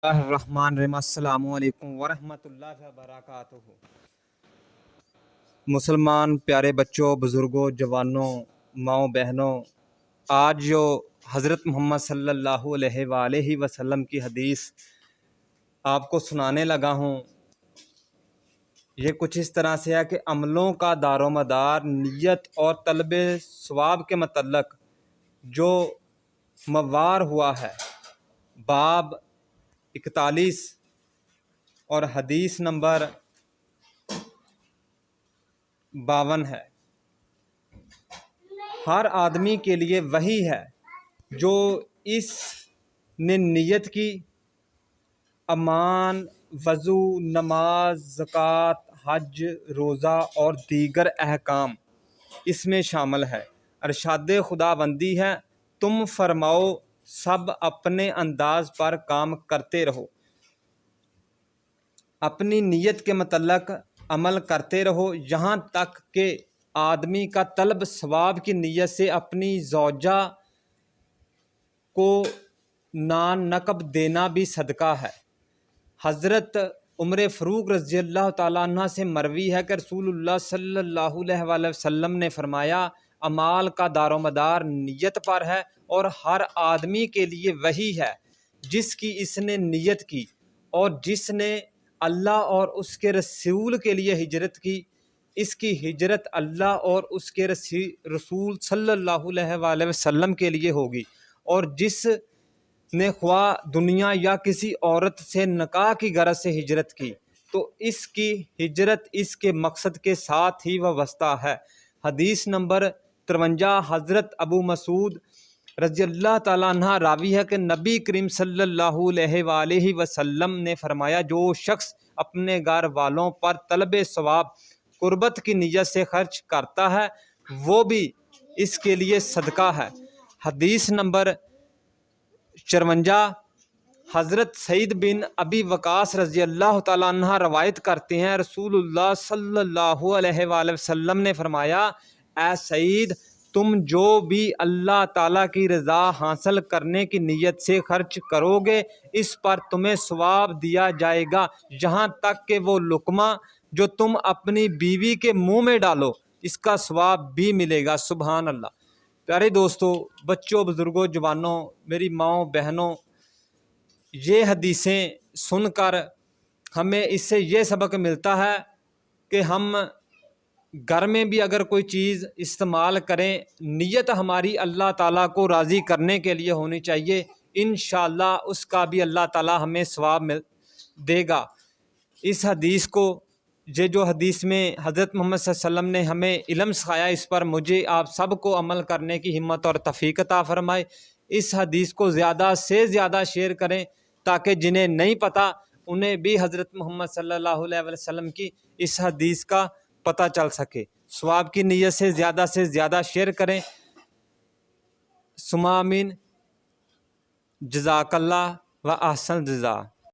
الرحمن الرحیم۔ السلام علیکم ورحمۃ اللہ وبرکاتہ۔ مسلمان پیارے بچوں، بزرگوں، جوانوں، ماؤں بہنوں، آج جو حضرت محمد صلی اللہ علیہ وآلہ وسلم کی حدیث آپ کو سنانے لگا ہوں، یہ کچھ اس طرح سے ہے کہ عملوں کا دار و مدار نیت اور طلب ثواب کے متعلق جو موار ہوا ہے۔ باب 41 اور حدیث نمبر 52 ہے۔ ہر آدمی کے لیے وہی ہے جو اس نے نیت کی، امان، وضو، نماز، زکوٰۃ، حج، روزہ اور دیگر احکام اس میں شامل ہے۔ ارشاد خداوندی ہے، تم فرماؤ سب اپنے انداز پر کام کرتے رہو، اپنی نیت کے متعلق عمل کرتے رہو، یہاں تک کہ آدمی کا طلب ثواب کی نیت سے اپنی زوجہ کو نان نقب دینا بھی صدقہ ہے۔ حضرت عمر فاروق رضی اللہ تعالیٰ عنہ سے مروی ہے کہ رسول اللہ صلی اللہ علیہ وآلہ وسلم نے فرمایا، اعمال کا دار و مدار نیت پر ہے، اور ہر آدمی کے لیے وہی ہے جس کی اس نے نیت کی، اور جس نے اللہ اور اس کے رسول کے لیے ہجرت کی، اس کی ہجرت اللہ اور اس کے رسول صلی اللہ علیہ وآلہ وسلم کے لیے ہوگی، اور جس نے خواہ دنیا یا کسی عورت سے نکاح کی غرض سے ہجرت کی تو اس کی ہجرت اس کے مقصد کے ساتھ ہی وابستہ ہے۔ حدیث نمبر 53، حضرت ابو مسعود رضی اللہ تعالیٰ عنہ راوی ہے کہ نبی کریم صلی اللہ علیہ وآلہ وسلم نے فرمایا، جو شخص اپنے گھر والوں پر طلب ثواب قربت کی نیت سے خرچ کرتا ہے وہ بھی اس کے لیے صدقہ ہے۔ حدیث نمبر 54، حضرت سعید بن ابی وقاص رضی اللہ تعالیٰ عنہ روایت کرتے ہیں، رسول اللہ صلی اللہ علیہ وآلہ وسلم نے فرمایا، اے سعید، تم جو بھی اللہ تعالیٰ کی رضا حاصل کرنے کی نیت سے خرچ کرو گے اس پر تمہیں ثواب دیا جائے گا، یہاں تک کہ وہ لقمہ جو تم اپنی بیوی کے منہ میں ڈالو اس کا ثواب بھی ملے گا۔ سبحان اللہ۔ پیارے دوستو، بچوں، بزرگوں، جوانوں، میری ماؤں بہنوں، یہ حدیثیں سن کر ہمیں اس سے یہ سبق ملتا ہے کہ ہم گھر میں بھی اگر کوئی چیز استعمال کریں، نیت ہماری اللہ تعالیٰ کو راضی کرنے کے لیے ہونی چاہیے، انشاءاللہ اس کا بھی اللہ تعالیٰ ہمیں ثواب دے گا۔ اس حدیث کو، یہ جو حدیث میں حضرت محمد صلی اللہ علیہ وسلم نے ہمیں علم سکھایا، اس پر مجھے آپ سب کو عمل کرنے کی ہمت اور توفیق عطا فرمائے۔ اس حدیث کو زیادہ سے زیادہ شیئر کریں تاکہ جنہیں نہیں پتہ انہیں بھی حضرت محمد صلی اللہ علیہ وسلم کی اس حدیث کا پتہ چل سکے۔ ثواب کی نیت سے زیادہ شیئر کریں۔ ثم آمین۔ جزاک اللہ و احسن جزا۔